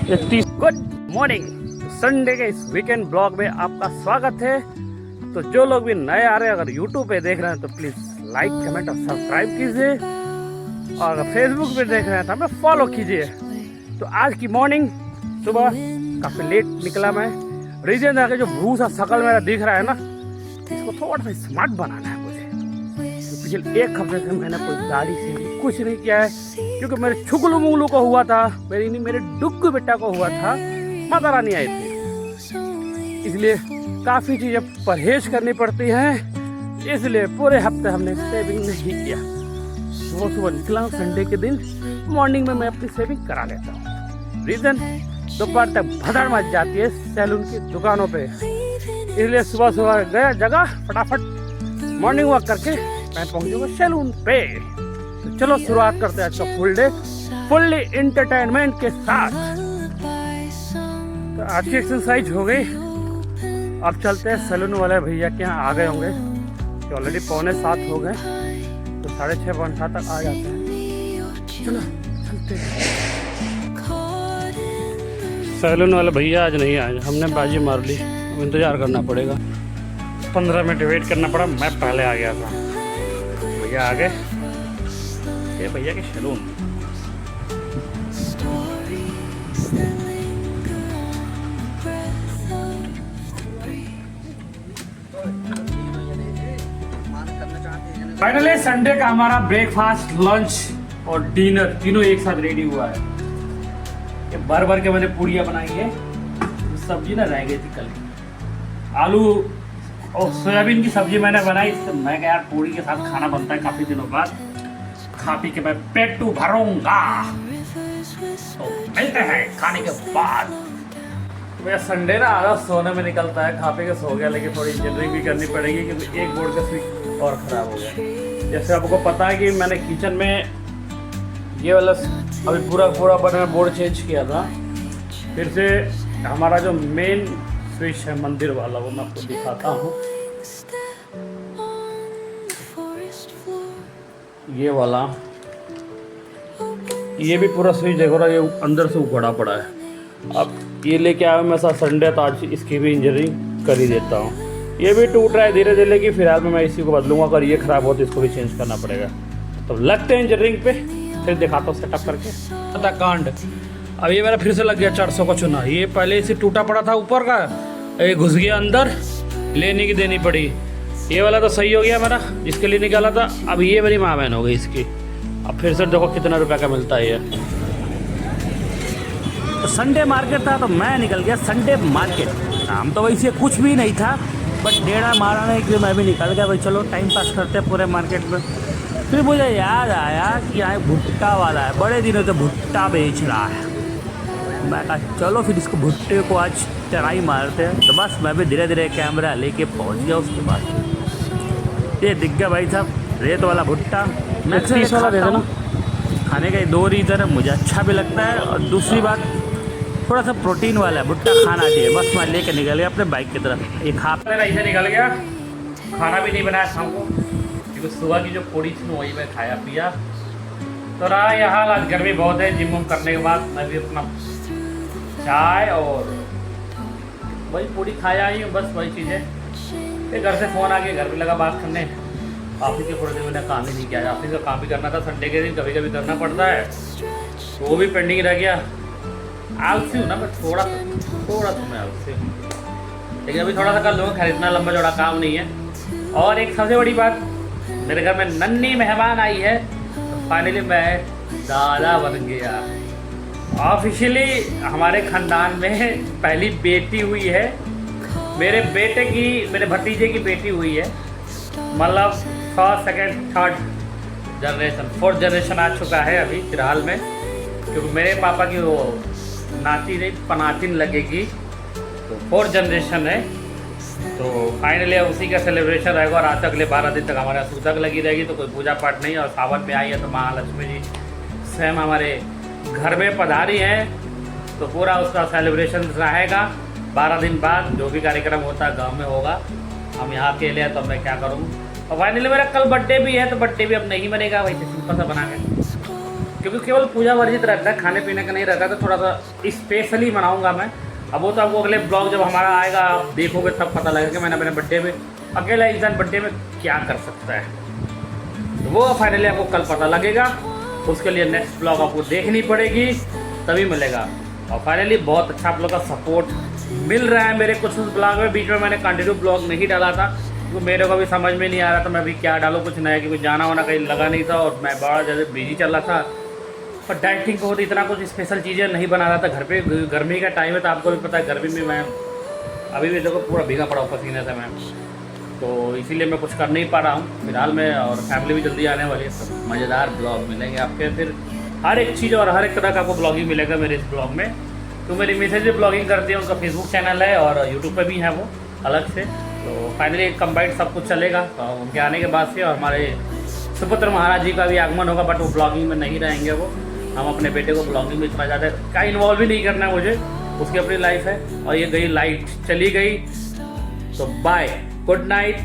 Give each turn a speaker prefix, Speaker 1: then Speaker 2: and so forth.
Speaker 1: Good morning. Sunday के इस weekend blog में आपका स्वागत है। तो जो लोग भी नए आ रहे हैं, अगर यूट्यूब पे देख रहे हैं तो प्लीज़ लाइक कमेंट और सब्सक्राइब कीजिए, और अगर फेसबुक पे देख रहे हैं तो हमें फॉलो कीजिए। तो आज की मॉर्निंग सुबह काफ़ी लेट निकला मैं। रीजन है कि जो भूसा शकल मेरा दिख रहा है ना, इसको थोड़ा सा स्मार्ट बनाना है मुझे। तो पिछले एक हफ्ते से मैंने कोई गाड़ी से कुछ नहीं किया है, क्योंकि मेरे छुगलू मुगलू को हुआ था, मेरे डुग्गू बेटा को हुआ था, माता रानी आई थी, इसलिए काफ़ी चीज़ें परहेज करनी पड़ती हैं। इसलिए पूरे हफ्ते हमने सेविंग नहीं किया। सुबह सुबह निकला संडे के दिन, मॉर्निंग में मैं अपनी सेविंग करा लेता हूँ। रीज़न दोपहर तक भदड़ मच जाती है सैलून की दुकानों पे, इसलिए सुबह सुबह गया जगह फटाफट मॉर्निंग वॉक करके मैं पहुँचूंगा सैलून पे। तो चलो शुरुआत करते हैं आज का फुल डे फुल्ली एंटरटेनमेंट के साथ। तो आज की एक्सरसाइज हो गई, अब चलते हैं सैलून वाले भैया के यहाँ। आ गए होंगे कि ऑलरेडी 6:45 हो गए, तो 6:30 तक आ जाते हैं। चलो चलते हैं। सैलून वाले भैया आज नहीं आए, हमने बाजी मार ली, अब इंतज़ार करना पड़ेगा। 15 मिनट वेट करना पड़ा, मैं पहले आ गया था। भैया आ गए, ये भैया के सैलून। फाइनली संडे का हमारा ब्रेकफास्ट, लंच और डिनर तीनों एक साथ रेडी हुआ है। ये भर भर के मैंने पूड़ियाँ बनाई है। सब्जी ना रह गई थी कल, आलू और सोयाबीन की सब्जी मैंने बनाई। तो मैं क्या यार, पूड़ी के साथ खाना बनता है काफ़ी दिनों बाद। खा पी के मैं पेट टू भरूंगा, तो मिलते हैं खाने के बाद। मेरा संडे ना आधा सोने में निकलता है, खा पी के सो गया, लेकिन थोड़ी इंजीनियरिंग भी करनी पड़ेगी क्योंकि एक बोर्ड का स्विच और ख़राब हो गया। जैसे आपको पता है कि मैंने किचन में ये वाला अभी पूरा बना बोर्ड चेंज किया था। फिर से हमारा जो मेन स्विच है मंदिर वाला, वो मैं आपको दिखाता हूँ। ये वाला, ये भी पूरा स्विच देखो ना, ये अंदर से उखड़ा पड़ा है। अब ये लेके आया मैं संडे, तो आज इसकी भी इंजीनियरिंग कर ही देता हूँ। ये भी टूट रहा है धीरे धीरे, लेकिन फिलहाल में मैं इसी को बदलूंगा। अगर ये ख़राब हो तो इसको भी चेंज करना पड़ेगा। तो लगते हैं इंजीनियरिंग पे, फिर दिखाता हूँ सेटअप करके। पता कांड, अब ये मेरा फिर से लग गया 400 का चुना। ये पहले इसे टूटा पड़ा था ऊपर का, ये घुस गया अंदर, लेने की देनी पड़ी। ये वाला तो सही हो गया मेरा, जिसके लिए निकाला था। अब ये मेरी माँ बहन हो गई इसकी। अब फिर से देखो कितना रुपए का मिलता है ये। तो संडे मार्केट था, तो मैं निकल गया संडे मार्केट। नाम तो वैसे कुछ भी नहीं था, बट डेढ़ा मारा नहीं कि मैं भी निकल गया। भाई चलो टाइम पास करते हैं पूरे मार्केट में। फिर मुझे याद आया कि यहाँ भुट्टा वाला है, बड़े दिनों से भुट्टा बेच रहा है। मैं कहा चलो फिर इसको भुट्टे को आज ट्राई मारते हैं। तो बस मैं भी धीरे धीरे कैमरा लेके पहुँच गया। उसके बाद ये दिख गया भाई साहब, रेत वाला भुट्टा। मैं 30 वाला दे देना। खाने का 2 रीज़न है, मुझे अच्छा भी लगता है, और दूसरी बात थोड़ा सा प्रोटीन वाला है, भुट्टा खाना चाहिए। बस मैं लेके निकल गया अपने बाइक की तरफ। ये खा पीना ऐसे निकल गया, खाना भी नहीं बनाया शाम को, क्योंकि सुबह की जो पूड़ी थी वही मैं खाया पिया। तो रहा यह हाल, आज गर्मी बहुत है। जिम करने के बाद मैं भी अपना चाय और वही पूड़ी खाया ही हूँ, बस वही चीज़ें। फिर घर से फ़ोन आ गया, घर पे लगा बात करने। ऑफिस के थोड़े दिन मैंने काम ही नहीं किया। ऑफिस का काम भी करना था, संडे के दिन कभी कभी करना पड़ता है, तो वो भी पेंडिंग रह गया। आलसी हूँ ना मैं, थोड़ा सा मैं आलसी हूँ, लेकिन अभी थोड़ा सा कर लूँगा। खरीदना लंबा चौड़ा काम नहीं है। और एक सबसे बड़ी बात, मेरे घर में नन्ही मेहमान आई है, तो फाइनली मैं दादा बन गया। ऑफिशियली हमारे ख़ानदान में पहली बेटी हुई है। मेरे बेटे की, मेरे भतीजे की बेटी हुई है। मतलब 1st, 2nd, 3rd generation, 4th generation आ चुका है अभी फिलहाल में, क्योंकि मेरे पापा की वो नाती नहीं पनातिन लगेगी, तो 4th जनरेशन है। तो फाइनली उसी का सेलिब्रेशन रहेगा। और आज तक अगले 12 दिन तक हमारे यहाँ सूतक लगी रहेगी, तो कोई पूजा पाठ नहीं। और सावन में आई है तो महालक्ष्मी जी स्वयं हमारे घर में पधारी हैं, तो पूरा उसका सेलिब्रेशन रहेगा। 12 दिन बाद जो भी कार्यक्रम होता है गांव में होगा। हम यहाँ अकेले हैं तो मैं क्या करूँ। और फाइनली मेरा कल बर्थडे भी है, तो बर्थडे भी अब नहीं बनेगा, वैसे सिंपल सा बना के क्योंकि केवल पूजा वर्जित रहता है, खाने पीने का नहीं रहता, तो थोड़ा सा स्पेशली मनाऊंगा मैं। अब वो तो आपको अगले ब्लॉग जब हमारा आएगा आप देखोगे तब पता लगेगा कि मैंने अपने बर्थडे में, अकेला इंसान बर्थडे में क्या कर सकता है। तो वो फाइनली आपको कल पता लगेगा, उसके लिए नेक्स्ट ब्लॉग आपको देखनी पड़ेगी, तभी मिलेगा। और फाइनली बहुत अच्छा आप लोग का सपोर्ट मिल रहा है मेरे कुछ ब्लॉग में। बीच में मैंने कंटिन्यू ब्लॉग नहीं डाला था क्योंकि मेरे को भी समझ में नहीं आ रहा था मैं अभी क्या डालूँ कुछ नया, क्योंकि जाना वाना कहीं लगा नहीं था और मैं बड़ा ज़्यादा बिजी चल रहा था। और डाइटिंग को इतना कुछ स्पेशल चीज़ें नहीं बना रहा था घर पे। गर्मी का टाइम है तो आपको भी पता है गर्मी में मैं अभी भी देखो पूरा भीगा पड़ा हूँ पसीने से मैं, तो इसीलिए मैं कुछ कर नहीं पा रहा हूँ फिलहाल में। और फैमिली भी जल्दी आने वाली है, सब मज़ेदार ब्लॉग मिलेंगे आपके। फिर हर एक चीज़ और हर एक तरह का आपको ब्लॉगिंग मिलेगा मेरे इस ब्लॉग में। तो मेरी मिसेज भी ब्लॉगिंग करती है, उनका फेसबुक चैनल है और यूट्यूब पे भी है वो अलग से। तो फाइनली कंबाइंड सब कुछ चलेगा तो उनके आने के बाद से। और हमारे सुपुत्र महाराज जी का भी आगमन होगा, बट वो ब्लॉगिंग में नहीं रहेंगे वो। हम अपने बेटे को ब्लॉगिंग में इतना ज़्यादा का इन्वॉल्व भी नहीं करना है मुझे, उसकी अपनी लाइफ है। और ये गई लाइट चली गई, तो बाय, गुड नाइट।